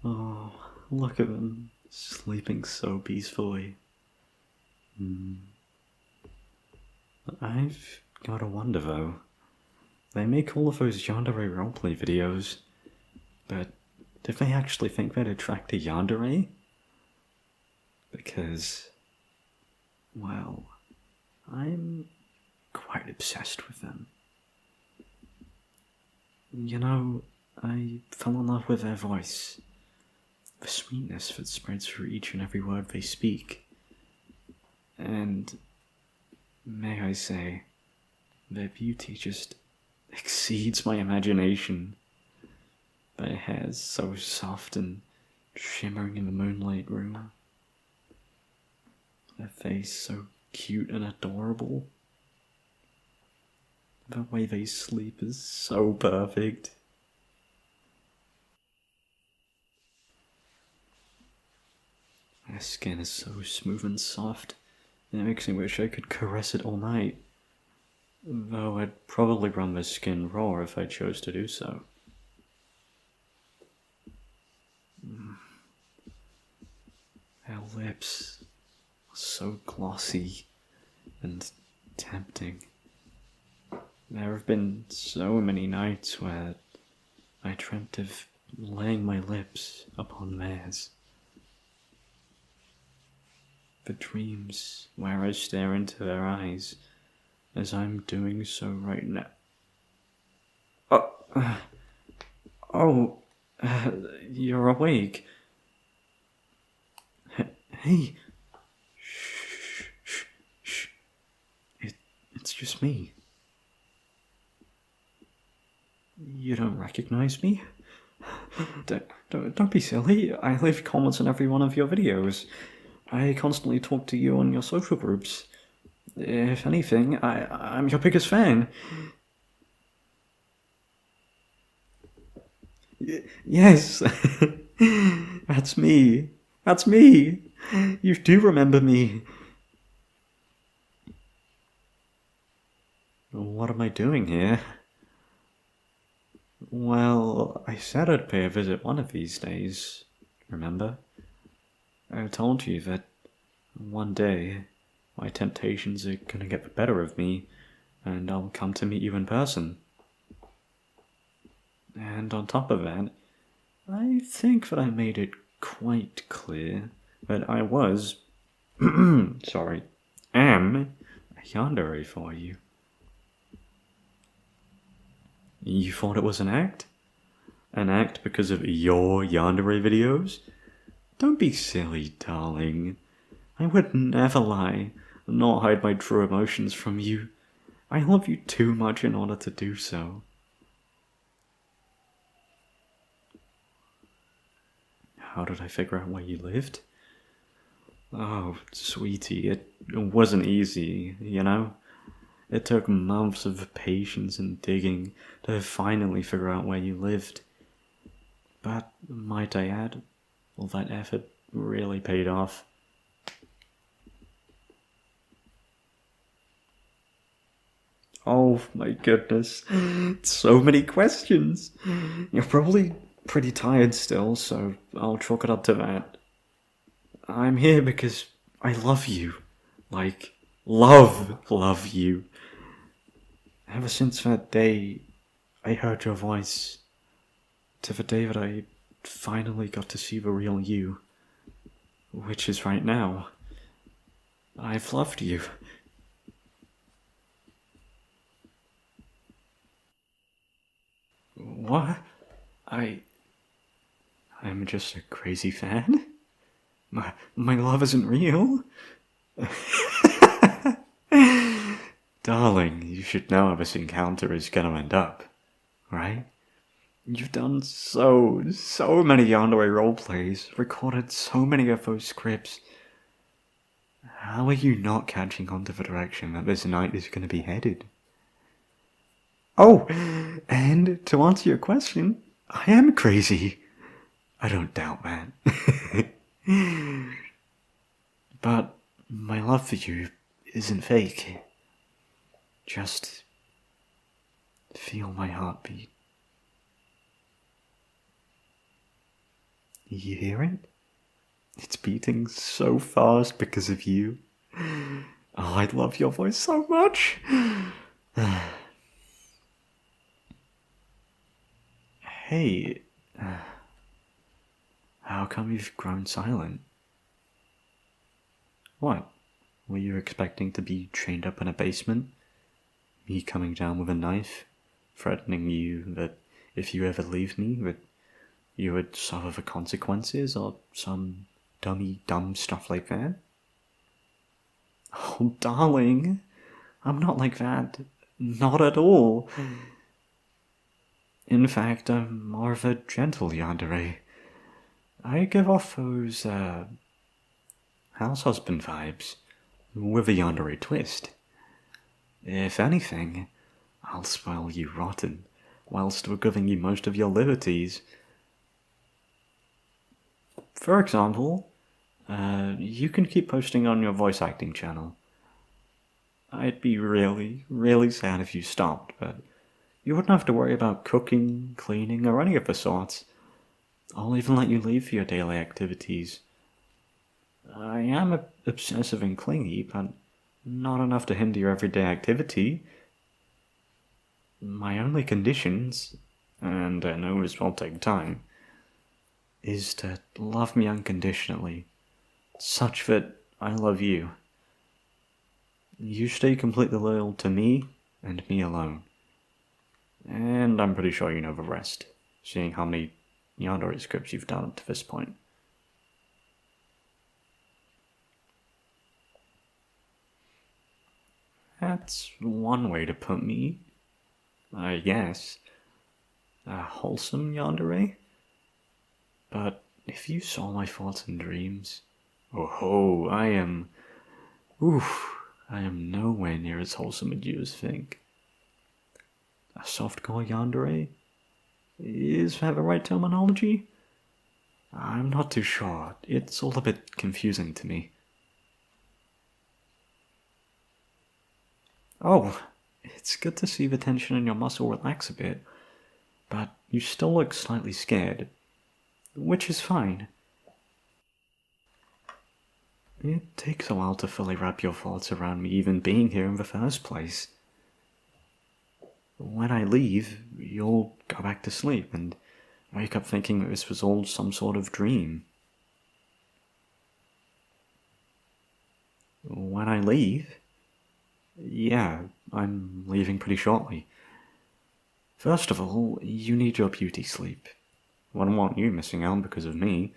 Oh, look at them, sleeping so peacefully. I've gotta wonder though. They make all of those Yandere roleplay videos, but did they actually think they'd attract a Yandere? Because, well, I'm quite obsessed with them. You know, I fell in love with their voice, the sweetness that spreads through each and every word they speak, and, may I say, their beauty just exceeds my imagination. Their hair's so soft and shimmering in the moonlight room. Their face so cute and adorable. The way they sleep is so perfect. Their skin is so smooth and soft, it makes me wish I could caress it all night. Though I'd probably run their skin raw if I chose to do so. Their lips are so glossy and tempting. There have been so many nights where I dreamt of laying my lips upon theirs. The dreams where I stare into their eyes, as I'm doing so right now. You're awake. Hey. Shh. It's just me. You don't recognize me? Don't be silly. I leave comments on every one of your videos. I constantly talk to you on your social groups. If anything, I'm your biggest fan. Yes, that's me. That's me. You do remember me. What am I doing here? Well, I said I'd pay a visit one of these days, remember? I told you that one day my temptations are gonna get the better of me and I'll come to meet you in person. And on top of that, I think that I made it quite clear that I was, am a Yandere for you. You thought it was an act? An act because of your Yandere videos? Don't be silly, darling. I would never lie, nor hide my true emotions from you. I love you too much in order to do so. How did I figure out where you lived? Oh, sweetie, it wasn't easy, you know? It took months of patience and digging to finally figure out where you lived. But, might I add, all that effort really paid off. Oh my goodness, so many questions. You're probably pretty tired still, so I'll chalk it up to that. I'm here because I love you. Like, love you. Ever since that day I heard your voice, to the day that I finally got to see the real you, which is right now, I've loved you. What? I'm just a crazy fan? My love isn't real? Darling, you should know how this encounter is gonna end up, right? You've done so many Yandere roleplays, recorded so many of those scripts. How are you not catching on to the direction that this night is gonna be headed? Oh, and to answer your question, I am crazy. I don't doubt that. But my love for you isn't fake. Just feel my heartbeat. You hear it? It's beating so fast because of you. Oh, I love your voice so much. Hey, how come you've grown silent? What? Were you expecting to be chained up in a basement? Me coming down with a knife, threatening you that if you ever leave me, that you would suffer the consequences, or some dumb stuff like that? Oh, darling, I'm not like that. Not at all. In fact, I'm more of a gentle yandere. I give off those, house husband vibes, with a yandere twist. If anything, I'll spoil you rotten, while still giving you most of your liberties. For example, you can keep posting on your voice acting channel. I'd be really sad if you stopped, but you wouldn't have to worry about cooking, cleaning, or any of the sorts. I'll even let you leave for your daily activities. I am obsessive and clingy, but not enough to hinder your everyday activity. My only conditions, and I know this will take time, is to love me unconditionally, such that I love you. You stay completely loyal to me and me alone. And I'm pretty sure you know the rest, seeing how many Yandere scripts you've done up to this point. That's one way to put me, I guess. A wholesome yandere? But if you saw my thoughts and dreams, I am nowhere near as wholesome as you think. A softcore yandere? Is that the right terminology? I'm not too sure. It's all a bit confusing to me. Oh, it's good to see the tension in your muscle relax a bit, but you still look slightly scared, which is fine. It takes a while to fully wrap your thoughts around me even being here in the first place. When I leave, you'll go back to sleep and wake up thinking that this was all some sort of dream. When I leave? Yeah, I'm leaving pretty shortly. First of all, you need your beauty sleep. Wouldn't want you missing out because of me.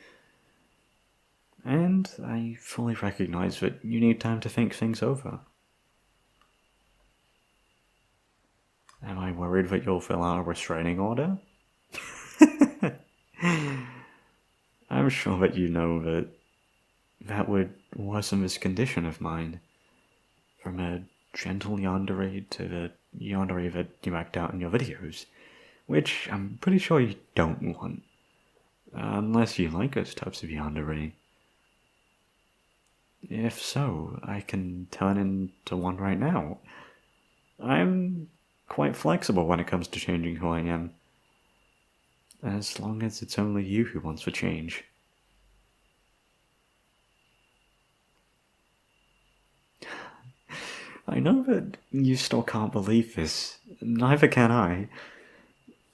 And I fully recognize that you need time to think things over. Am I worried that you'll fill out a restraining order? I'm sure that you know that that would worsen this condition of mine. From a gentle yandere to the yandere that you act out in your videos, which I'm pretty sure you don't want. Unless you like those types of yandere. If so, I can turn into one right now. I'm quite flexible when it comes to changing who I am. As long as it's only you who wants to change. I know that you still can't believe this. Neither can I.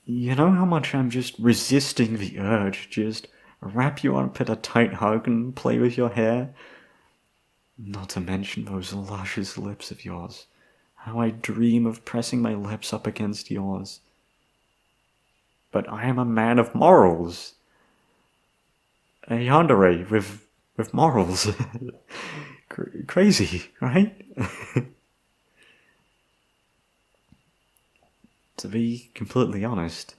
You know how much I'm just resisting the urge, just wrap you up in a tight hug and play with your hair? Not to mention those luscious lips of yours. How I dream of pressing my lips up against yours. But I am a man of morals. A yandere with morals. Crazy, right? To be completely honest,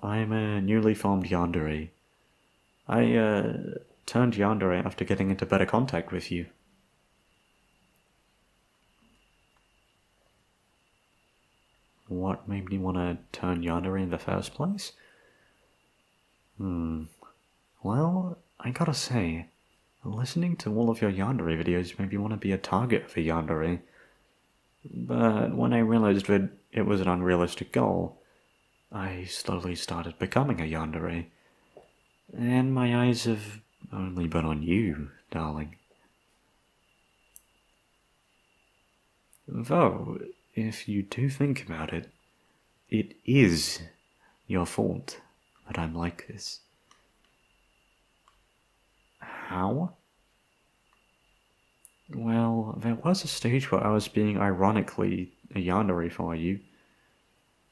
I'm a newly formed yandere. I turned yandere after getting into better contact with you. What made me want to turn yandere in the first place? Well, I gotta say, listening to all of your yandere videos made me want to be a target for yandere. But when I realized that it was an unrealistic goal, I slowly started becoming a yandere. And my eyes have only been on you, darling. Though, if you do think about it, it is your fault that I'm like this. How? Well, there was a stage where I was being ironically a yandere for you,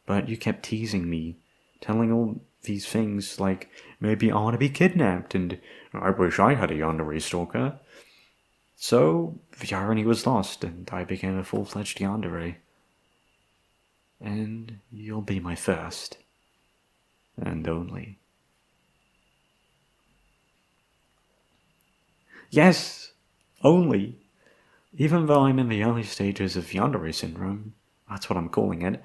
but you kept teasing me, telling all these things like, maybe I want to be kidnapped, and I wish I had a yandere stalker. So, the irony was lost, and I became a full-fledged yandere. And you'll be my first. And only. Yes! Only! Even though I'm in the early stages of Yandere syndrome, that's what I'm calling it,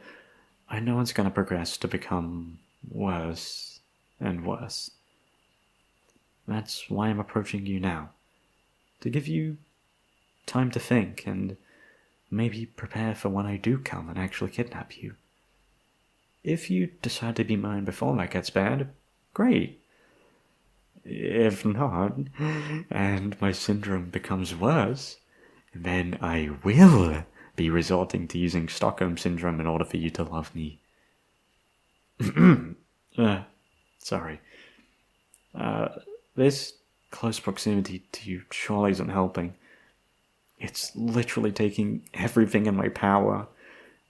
I know it's going to progress to become worse and worse. That's why I'm approaching you now. To give you time to think and maybe prepare for when I do come and actually kidnap you. If you decide to be mine before that gets bad, great. If not, and my syndrome becomes worse, then I will be resorting to using Stockholm Syndrome in order for you to love me. Sorry. This close proximity to you surely isn't helping. It's literally taking everything in my power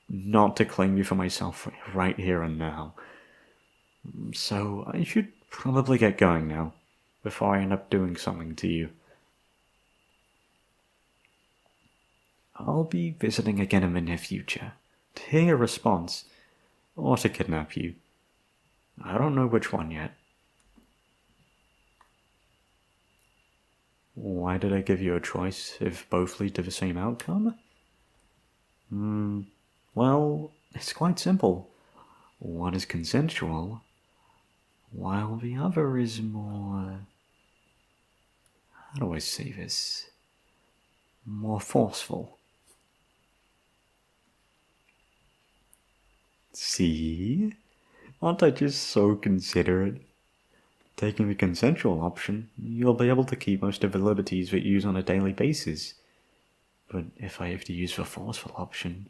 not to claim you for myself right here and now. So I should probably get going now, before I end up doing something to you. I'll be visiting again in the near future, to hear your response, or to kidnap you. I don't know which one yet. Why did I give you a choice if both lead to the same outcome? Well, it's quite simple. One is consensual, while the other is more... how do I say this? More forceful. See? Aren't I just so considerate? Taking the consensual option, you'll be able to keep most of the liberties that you use on a daily basis. But if I have to use the forceful option,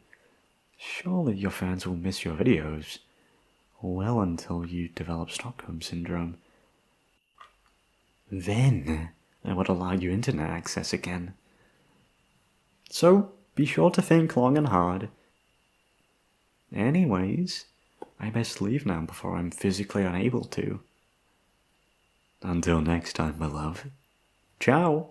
surely your fans will miss your videos. Well until you develop Stockholm Syndrome. Then I would allow you internet access again. So be sure to think long and hard. Anyways, I best leave now before I'm physically unable to. Until next time, my love. Ciao!